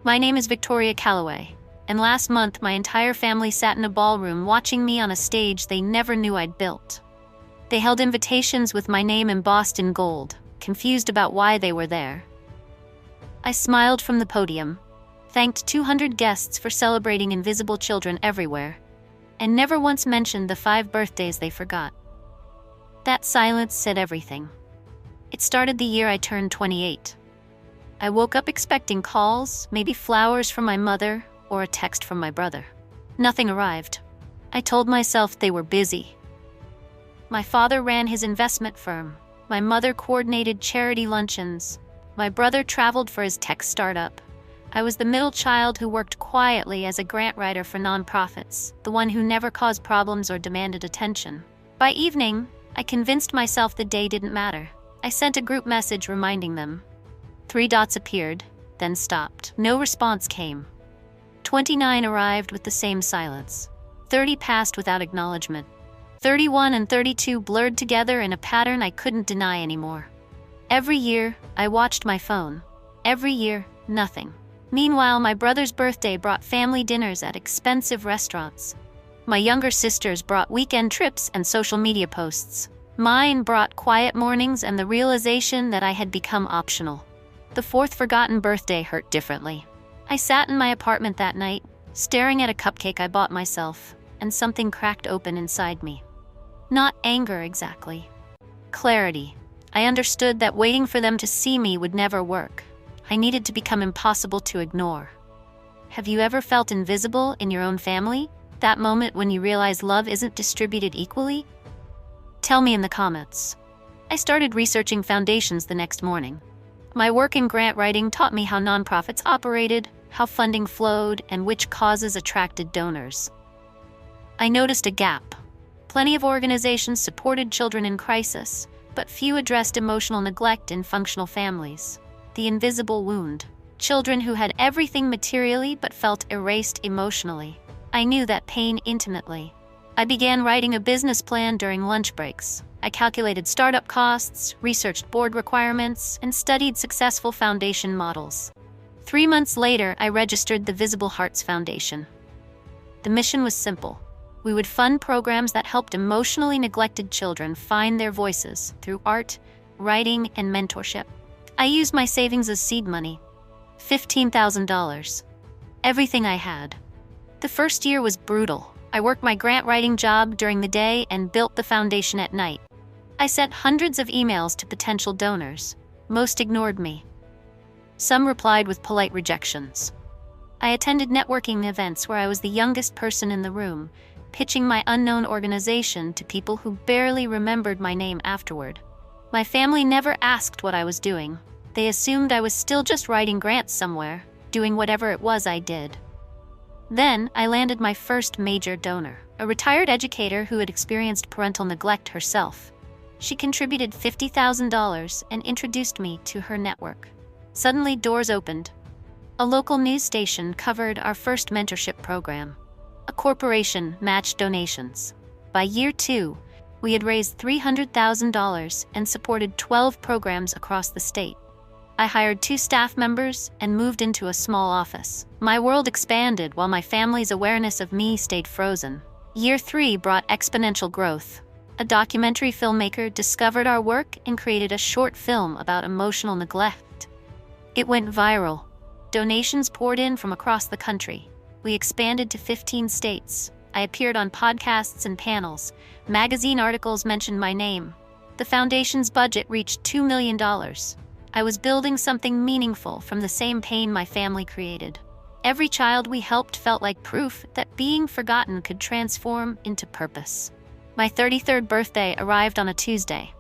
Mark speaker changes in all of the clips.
Speaker 1: My name is Victoria Calloway, and last month my entire family sat in a ballroom watching me on a stage they never knew I'd built. They held invitations with my name embossed in gold, confused about why they were there. I smiled from the podium, thanked 200 guests for celebrating invisible children everywhere, and never once mentioned the 5 birthdays they forgot. That silence said everything. It started the year I turned 28. I woke up expecting calls, maybe flowers from my mother, or a text from my brother. Nothing arrived. I told myself they were busy. My father ran his investment firm. My mother coordinated charity luncheons. My brother traveled for his tech startup. I was the middle child who worked quietly as a grant writer for nonprofits, the one who never caused problems or demanded attention. By evening, I convinced myself the day didn't matter. I sent a group message reminding them. 3 dots appeared, then stopped. No response came. 29 arrived with the same silence. 30 passed without acknowledgement. 31 and 32 blurred together in a pattern I couldn't deny anymore. Every year, I watched my phone. Every year, nothing. Meanwhile, my brother's birthday brought family dinners at expensive restaurants. My younger sisters brought weekend trips and social media posts. Mine brought quiet mornings and the realization that I had become optional. The 4th forgotten birthday hurt differently. I sat in my apartment that night, staring at a cupcake I bought myself, and something cracked open inside me. Not anger exactly. Clarity. I understood that waiting for them to see me would never work. I needed to become impossible to ignore. Have you ever felt invisible in your own family? That moment when you realize love isn't distributed equally? Tell me in the comments. I started researching foundations the next morning. My work in grant writing taught me how nonprofits operated, how funding flowed, and which causes attracted donors. I noticed a gap. Plenty of organizations supported children in crisis, but few addressed emotional neglect in functional families. The invisible wound. Children who had everything materially but felt erased emotionally. I knew that pain intimately. I began writing a business plan during lunch breaks. I calculated startup costs, researched board requirements, and studied successful foundation models. 3 months later, I registered the Visible Hearts Foundation. The mission was simple. We would fund programs that helped emotionally neglected children find their voices through art, writing, and mentorship. I used my savings as seed money. $15,000. Everything I had. The first year was brutal. I worked my grant writing job during the day and built the foundation at night. I sent hundreds of emails to potential donors. Most ignored me. Some replied with polite rejections. I attended networking events where I was the youngest person in the room, pitching my unknown organization to people who barely remembered my name afterward. My family never asked what I was doing. They assumed I was still just writing grants somewhere, doing whatever it was I did. Then, I landed my first major donor, a retired educator who had experienced parental neglect herself. She contributed $50,000 and introduced me to her network. Suddenly, doors opened. A local news station covered our first mentorship program. A corporation matched donations. By year 2, we had raised $300,000 and supported 12 programs across the state. I hired 2 staff members and moved into a small office. My world expanded while my family's awareness of me stayed frozen. Year 3 brought exponential growth. A documentary filmmaker discovered our work and created a short film about emotional neglect. It went viral. Donations poured in from across the country. We expanded to 15 states. I appeared on podcasts and panels. Magazine articles mentioned my name. The foundation's budget reached $2 million. I was building something meaningful from the same pain my family created. Every child we helped felt like proof that being forgotten could transform into purpose. My 33rd birthday arrived on a Tuesday.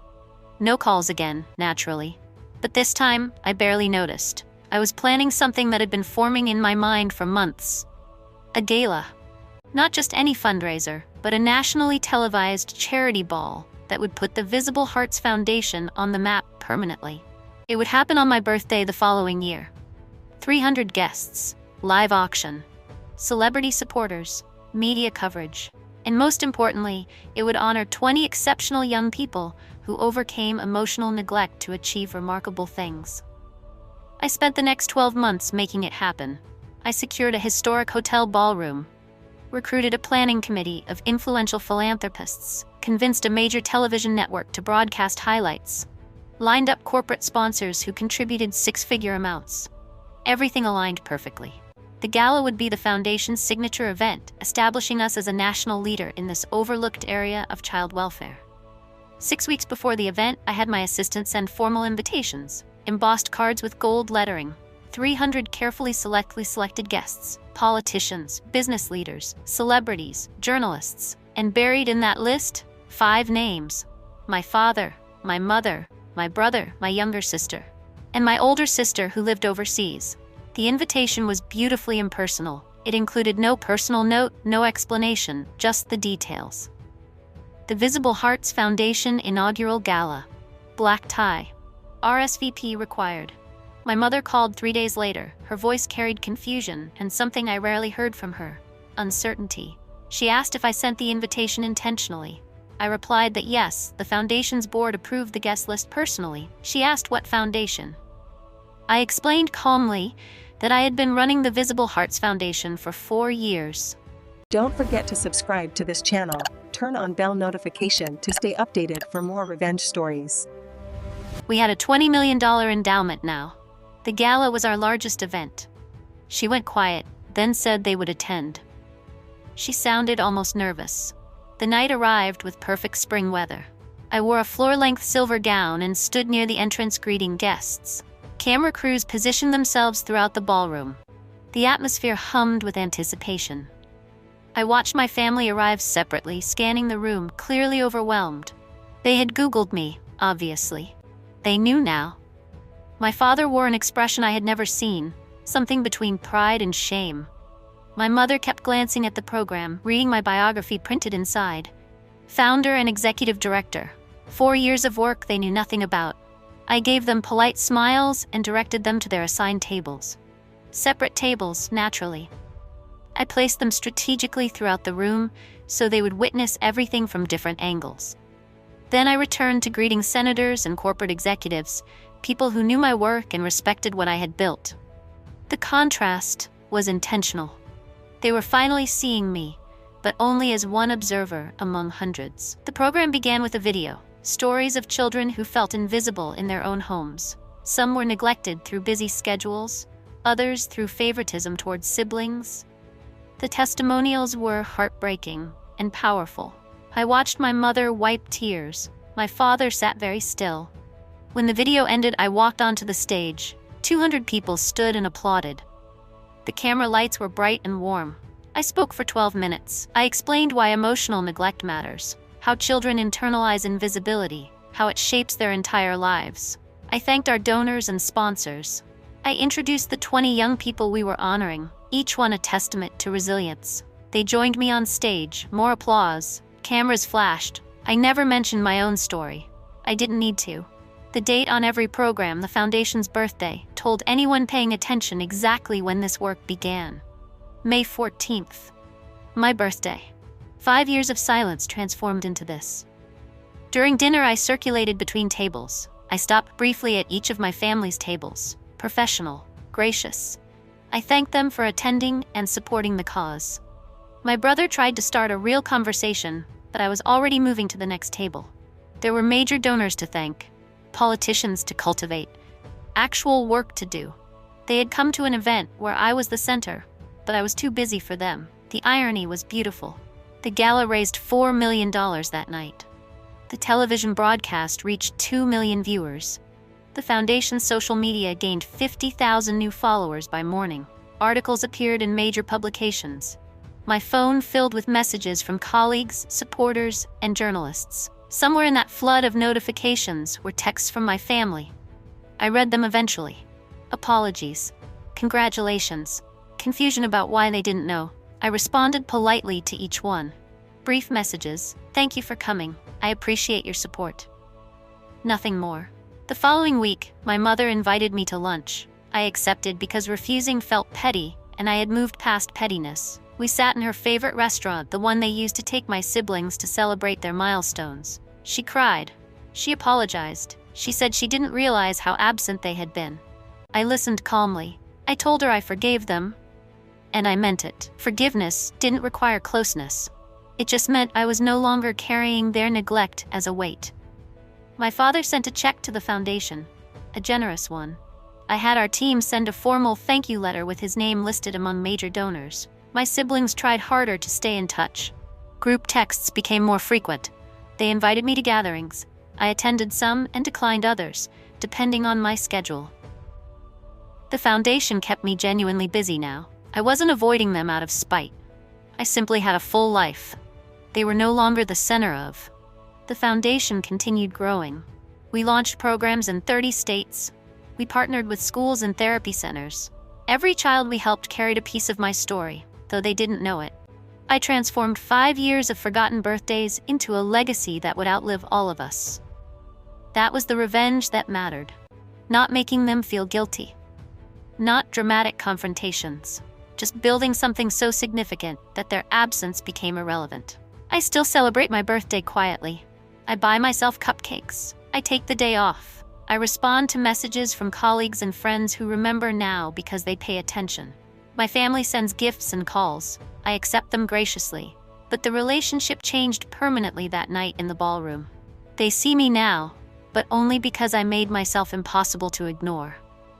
Speaker 1: No calls again, naturally. But this time, I barely noticed. I was planning something that had been forming in my mind for months. A gala. Not just any fundraiser, but a nationally televised charity ball that would put the Visible Hearts Foundation on the map permanently. It would happen on my birthday the following year. 300 guests, live auction, celebrity supporters, media coverage, and most importantly, it would honor 20 exceptional young people who overcame emotional neglect to achieve remarkable things. I spent the next 12 months making it happen. I secured a historic hotel ballroom, recruited a planning committee of influential philanthropists, convinced a major television network to broadcast highlights, lined up corporate sponsors who contributed six-figure amounts. Everything aligned perfectly. The gala would be the foundation's signature event, establishing us as a national leader in this overlooked area of child welfare. 6 weeks before the event, I had my assistant send formal invitations, embossed cards with gold lettering, 300 carefully selected guests, politicians, business leaders, celebrities, journalists, and buried in that list, 5 names: my father, my mother, my brother, my younger sister, and my older sister who lived overseas. The invitation was beautifully impersonal. It included no personal note, no explanation, just the details. The Visible Hearts Foundation Inaugural Gala. Black tie. RSVP required. My mother called 3 days later. Her voice carried confusion and something I rarely heard from her: uncertainty. She asked if I sent the invitation intentionally. I replied that yes, the foundation's board approved the guest list personally. She asked what foundation. I explained calmly that I had been running the Visible Hearts Foundation for 4 years.
Speaker 2: Don't forget to subscribe to this channel. Turn on bell notification to stay updated for more revenge stories.
Speaker 1: We had a $20 million endowment now. The gala was our largest event. She went quiet, then said they would attend. She sounded almost nervous. The night arrived with perfect spring weather. I wore a floor-length silver gown and stood near the entrance greeting guests. Camera crews positioned themselves throughout the ballroom. The atmosphere hummed with anticipation. I watched my family arrive separately, scanning the room, clearly overwhelmed. They had Googled me, obviously. They knew now. My father wore an expression I had never seen, something between pride and shame. My mother kept glancing at the program, reading my biography printed inside. Founder and executive director. 4 years of work they knew nothing about. I gave them polite smiles and directed them to their assigned tables. Separate tables, naturally. I placed them strategically throughout the room so they would witness everything from different angles. Then I returned to greeting senators and corporate executives, people who knew my work and respected what I had built. The contrast was intentional. They were finally seeing me, but only as one observer among hundreds. The program began with a video, stories of children who felt invisible in their own homes. Some were neglected through busy schedules, others through favoritism towards siblings. The testimonials were heartbreaking and powerful. I watched my mother wipe tears. My father sat very still. When the video ended, I walked onto the stage. 200 people stood and applauded. The camera lights were bright and warm. I spoke for 12 minutes. I explained why emotional neglect matters, how children internalize invisibility, how it shapes their entire lives. I thanked our donors and sponsors. I introduced the 20 young people we were honoring, each one a testament to resilience. They joined me on stage, more applause. Cameras flashed. I never mentioned my own story. I didn't need to. The date on every program, the foundation's birthday, told anyone paying attention exactly when this work began. May 14th. My birthday. 5 years of silence transformed into this. During dinner, I circulated between tables. I stopped briefly at each of my family's tables. Professional, gracious. I thanked them for attending and supporting the cause. My brother tried to start a real conversation, but I was already moving to the next table. There were major donors to thank, politicians to cultivate, actual work to do. They had come to an event where I was the center, but I was too busy for them. The irony was beautiful. The gala raised $4 million that night. The television broadcast reached 2 million viewers. The foundation's social media gained 50,000 new followers by morning. Articles appeared in major publications. My phone filled with messages from colleagues, supporters, and journalists. Somewhere in that flood of notifications were texts from my family. I read them eventually. Apologies. Congratulations. Confusion about why they didn't know. I responded politely to each one. Brief messages. Thank you for coming. I appreciate your support. Nothing more. The following week, my mother invited me to lunch. I accepted because refusing felt petty, and I had moved past pettiness. We sat in her favorite restaurant, the one they used to take my siblings to celebrate their milestones. She cried. She apologized. She said she didn't realize how absent they had been. I listened calmly. I told her I forgave them, and I meant it. Forgiveness didn't require closeness. It just meant I was no longer carrying their neglect as a weight. My father sent a check to the foundation, a generous one. I had our team send a formal thank you letter with his name listed among major donors. My siblings tried harder to stay in touch. Group texts became more frequent. They invited me to gatherings. I attended some and declined others, depending on my schedule. The foundation kept me genuinely busy now. I wasn't avoiding them out of spite. I simply had a full life. They were no longer the center of. The foundation continued growing. We launched programs in 30 states. We partnered with schools and therapy centers. Every child we helped carried a piece of my story, though they didn't know it. I transformed 5 years of forgotten birthdays into a legacy that would outlive all of us. That was the revenge that mattered. Not making them feel guilty. Not dramatic confrontations. Just building something so significant that their absence became irrelevant. I still celebrate my birthday quietly. I buy myself cupcakes. I take the day off. I respond to messages from colleagues and friends who remember now because they pay attention. My family sends gifts and calls. I accept them graciously. But the relationship changed permanently that night in the ballroom. They see me now, but only because I made myself impossible to ignore.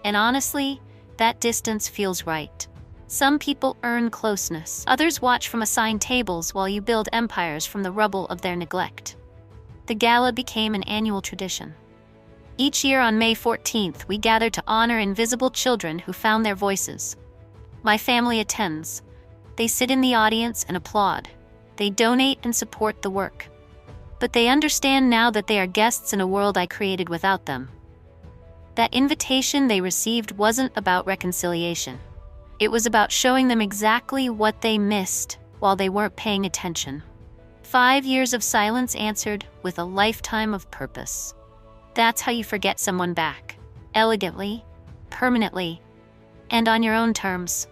Speaker 1: And honestly, that distance feels right. Some people earn closeness. Others watch from assigned tables while you build empires from the rubble of their neglect. The gala became an annual tradition. Each year on May 14th, we gather to honor invisible children who found their voices. My family attends. They sit in the audience and applaud. They donate and support the work. But they understand now that they are guests in a world I created without them. That invitation they received wasn't about reconciliation. It was about showing them exactly what they missed while they weren't paying attention. 5 years of silence answered with a lifetime of purpose. That's how you forget someone back. Elegantly, permanently, and on your own terms.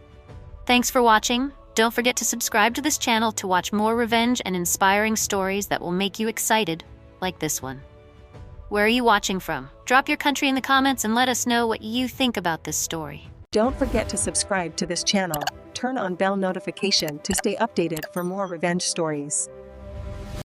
Speaker 1: Thanks for watching. Don't forget to subscribe to this channel to watch more revenge and inspiring stories that will make you excited, like this one. Where are you watching from? Drop your country in the comments and let us know what you think about this story.
Speaker 2: Don't forget to subscribe to this channel. Turn on bell notification to stay updated for more revenge stories.